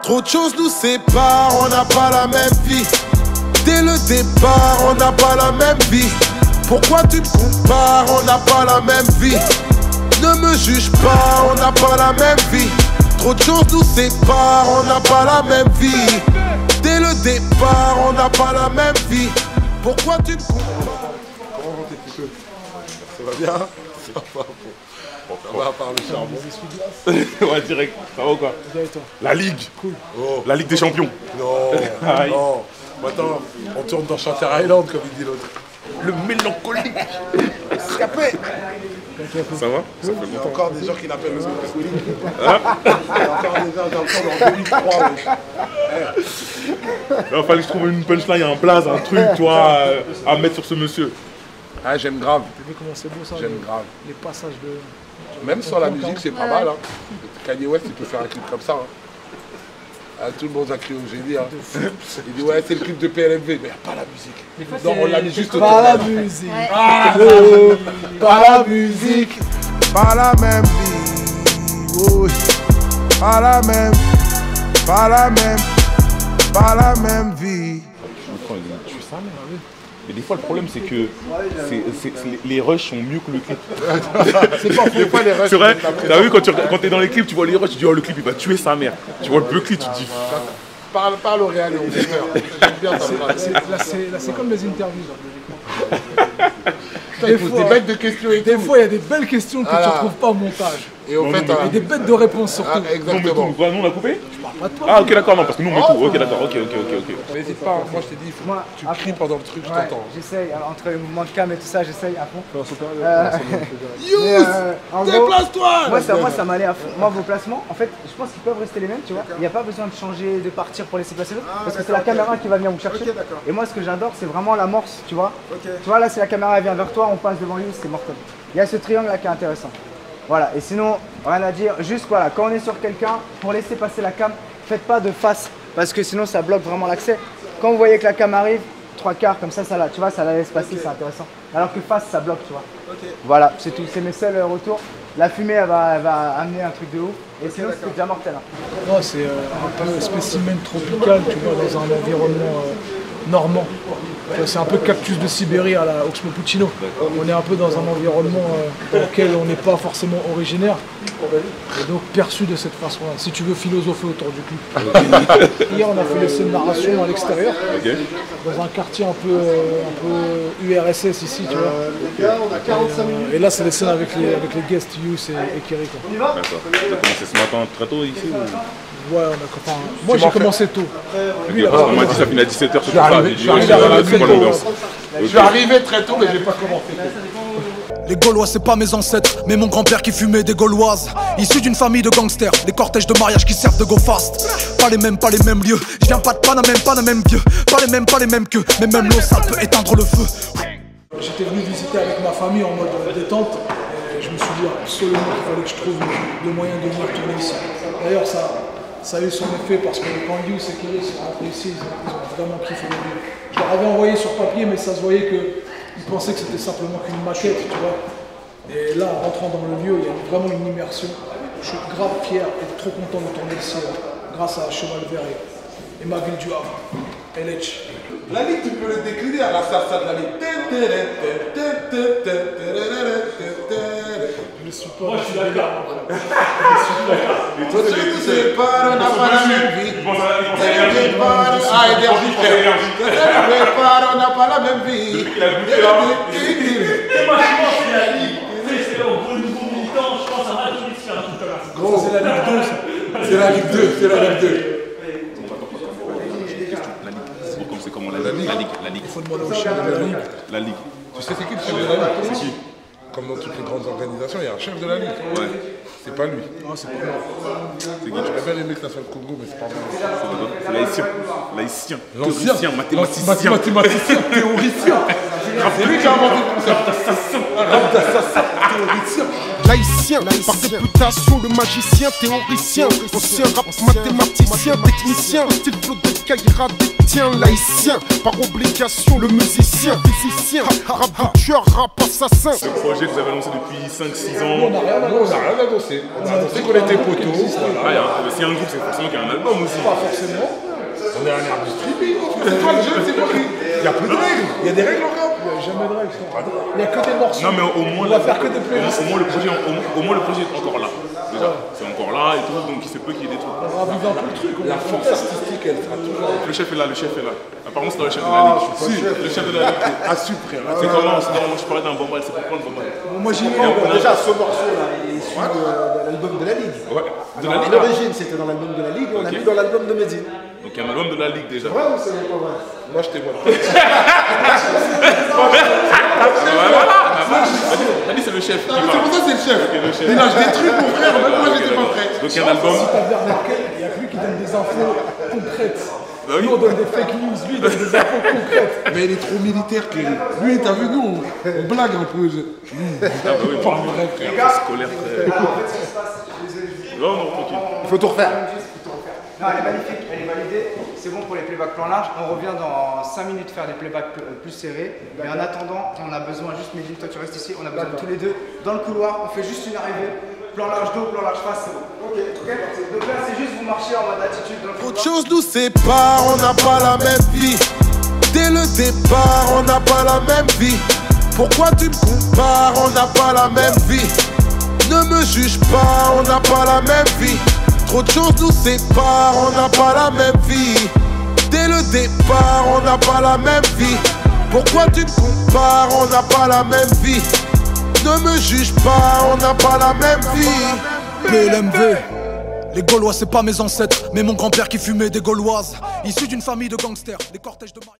Trop de choses nous séparent, on n'a pas la même vie. Dès le départ, on n'a pas la même vie. Pourquoi tu me compares, on n'a pas la même vie. Ne me juge pas, on n'a pas la même vie. Trop de choses nous séparent, on n'a pas la même vie. Dès le départ, on n'a pas la même vie. Pourquoi tu me compares? Comment vont tes petits peu? Ça va bien? Ça va pas. Bon, ça va à part le charbon. Ouais, direct. Ça va ou quoi? La Ligue. Cool. Oh. La Ligue des Champions. Non, non. Attends, on tourne dans Shutter Island, comme il dit l'autre. Le mélancolique. Escapé. Ça va? Il y a encore des gens qui l'appellent le mélancolique. Hein? Il y a encore des gens en 2003. Il fallait que je trouve une punchline, un blaze, un truc, tu vois, à mettre sur ce monsieur. Ah, j'aime grave. T'as vu comment c'est beau ça? J'aime grave. Les passages de... Même sans la musique, c'est pas mal. Hein. Kanye West, il peut faire un clip comme ça. Hein. Ah, tout le monde a crié au génie. Hein. Il dit ouais, c'est le clip de PNLV, mais il n'y a pas la musique. Donc on l'a mis juste au Pas la musique. Pas la musique, pas la même vie. Oui. Pas la même, pas la même, pas la même vie. Tu sais ça, mais mais des fois, le problème, c'est que les rushs sont mieux que le clip. C'est pas des fois les rushs. C'est vrai, t'as vu, quand t'es dans les clips, tu vois les rushs, tu dis oh, le clip il va tuer sa mère. Tu vois le clip, tu te dis. Parle au réel et on fait peur. J'aime bien ta phrase. Là, c'est comme les interviews. Des fois, des bêtes de questions et des fois, il y a des belles questions que tu ne retrouves pas au montage. Et au fait, et des bêtes de réponses surtout. Exactement. Quoi, nous on a coupé? Je parle pas de toi. Ah ok d'accord, non parce que nous on met tout. Ok d'accord, ok. N'hésite pas, moi je t'ai dit, tu cries pendant le truc, je t'entends. J'essaye, entre le mouvement de cam et tout ça, j'essaye à fond. Déplace-toi! Moi ça m'allait à fond. Moi vos placements, en fait, je pense qu'ils peuvent rester les mêmes, tu vois. Il n'y a pas besoin de changer, de partir pour laisser placer l'autre. Parce que c'est la caméra qui va venir vous chercher. Et moi ce que j'adore, c'est vraiment l'amorce, tu vois. Tu vois là, si la caméra elle vient vers toi, on passe devant lui, c'est mortel. Il y a ce triangle là qui est intéressant. Voilà, et sinon, rien à dire, juste voilà, quand on est sur quelqu'un, pour laisser passer la cam, faites pas de face, parce que sinon ça bloque vraiment l'accès. Quand vous voyez que la cam arrive, 3/4 comme ça là, tu vois, ça la laisse passer, c'est intéressant. Alors que face, ça bloque, tu vois. Voilà, c'est tout, c'est mes seuls retours. La fumée, elle va amener un truc de ouf, et sinon c'est déjà mortel. Hein. Non, c'est un peu spécimen tropical, tu vois, dans un environnement normand. C'est un peu cactus de Sibérie à la Oxmo Puccino. On est un peu dans un environnement dans lequel on n'est pas forcément originaire et donc perçu de cette façon-là. Si tu veux philosopher autour du clip. Hier, on a fait les scènes de narration à l'extérieur, dans un quartier un peu URSS ici, tu vois. Et là, c'est les scènes avec les guests Youth et Kiri. D'accord. Ça a commencé ce matin très tôt ici ou... Ouais, moi j'ai commencé tôt. On m'a dit ça finit à 17h ce soir. Je suis arrivé très tôt, mais j'ai pas commencé. Les Gaulois c'est pas mes ancêtres, mais mon grand-père qui fumait des Gauloises. Issu d'une famille de gangsters, des cortèges de mariage qui servent de go fast. Pas les mêmes lieux, je viens pas de Panamène vieux. Pas les mêmes que, mais même l'eau ça peut éteindre le feu. J'étais venu visiter avec ma famille en mode détente. Et je me suis dit absolument qu'il fallait que je trouve le moyen de venir tourner ici. D'ailleurs ça a eu son effet parce que quand Youth et Kiri sont rentrés ici, ils ont vraiment kiffé le lieu. Je leur avais envoyé sur papier, mais ça se voyait qu'ils pensaient que c'était simplement qu'une maquette, tu vois. Et là, en rentrant dans le lieu, il y a vraiment une immersion. Je suis grave fier et trop content de tourner ici, grâce à Cheval Vert et ma ville du Havre, LH. La Ligue, tu peux le décliner à la salsa de la Ligue. Je suis pas. Moi, je suis d'accord. On n'a pas la même vie. Ah, énergie, on n'a pas la même vie. Et moi, je pense que la Ligue, c'est au gros niveau militant, je pense à un truc ici, un truc comme ça. C'est la Ligue 2. C'est la Ligue 2. C'est la Ligue 2. C'est comment la Ligue. Il faut demander au chef de la Ligue. La Ligue. Tu sais c'est qui le chef de la Ligue? C'est qui? Comme dans toutes les grandes organisations, il y a un chef de la Ligue. Ouais. C'est pas lui. Non, c'est pas moi. C'est qui? J'aurais bien aimé que ça soit le Congo, mais c'est pas moi. C'est l'haïtien. L'ancien. Mathématicien. Théoricien. C'est lui qui a inventé le concept. Un rap d'assassin théoricien. Laïcien, par réputation, le magicien, théoricien, ancien rap mathématicien, technicien, style flow de Kaira détient. Laïcien, par obligation, le musicien, physicien, rap de tueur, rap assassin. Le projet que vous avez lancé depuis 5-6 ans. Nous, on n'a rien annoncé. On a annoncé qu'on était poteaux. Si un groupe, c'est forcément qu'il y a un album aussi. Pas forcément. On est un air du streaming. C'est toi le jeune, c'est moi qui. Il n'y a plus de règles. Il y a des règles encore. Il n'y a jamais de règles, frère. Il n'y a que des morceaux. Non, mais au moins. On va faire que des playlists. Au moins, le projet est encore là. Déjà, c'est encore là et tout, donc il se peut qu'il y ait des trucs. On ravive un peu le truc. La force artistique, elle sera toujours. Le chef est là. Apparemment, c'est dans le chef de la ligue. Si, Le chef de la ligue. Assume, frère. C'est comment je parlais d'un bombal, c'est pourquoi le bombal? Moi, j'y vais. Déjà, ce morceau-là est issu de l'album de la Ligue. Ouais. De la À ligue. l'origine, c'était dans l'album de la Ligue, on l'a mis dans l'album de Medine. Donc il y a un album de la ligue déjà. Ouais ou c'est pas vrai? Moi, je t'ai vois. T'as dit c'est le chef. C'est pour ça que c'est le chef. Ok, le chef. Il lâche des trucs, mon frère. Même moi, j'étais pas prêt. Donc il y a un album. Si t'as Bernard Kay, il n'y a que lui qui donne des infos concrètes. Bah oui. Nous, on donne des fake news, lui, il donne des infos concrètes. Mais il est trop militaire, Kerry. Lui, t'as vu, nous, on blague un peu. Ah bah oui, pas vrai, frère. Un peu scolaire, frère. Alors, en fait, ce qui se passe, je suis désolé, je vous Non, non, tranquille. Il faut tout refaire. Non, elle est magnifique, elle est validée, c'est bon pour les playbacks plan large. On revient dans 5 minutes faire des playbacks plus serrés. Mais en attendant, on a besoin juste, Medine, toi tu restes ici, on a besoin de tous les deux dans le couloir. On fait juste une arrivée, plan large dos, plan large face, c'est bon. Ok. Donc là, c'est juste vous marchez en mode attitude dans le couloir. Autre chose nous sépare, on n'a pas la même vie. Dès le départ, on n'a pas la même vie. Pourquoi tu me compares, on n'a pas la même vie. Ne me juge pas, on n'a pas la même vie. Trop de choses nous séparent, on n'a pas la même vie. Dès le départ, on n'a pas la même vie. Pourquoi tu me compares, on n'a pas la même vie. Ne me juge pas, on n'a pas la même vie. PLMV, les Gaulois c'est pas mes ancêtres, mais mon grand-père qui fumait des Gauloises. Issu d'une famille de gangsters, les cortèges de mariage.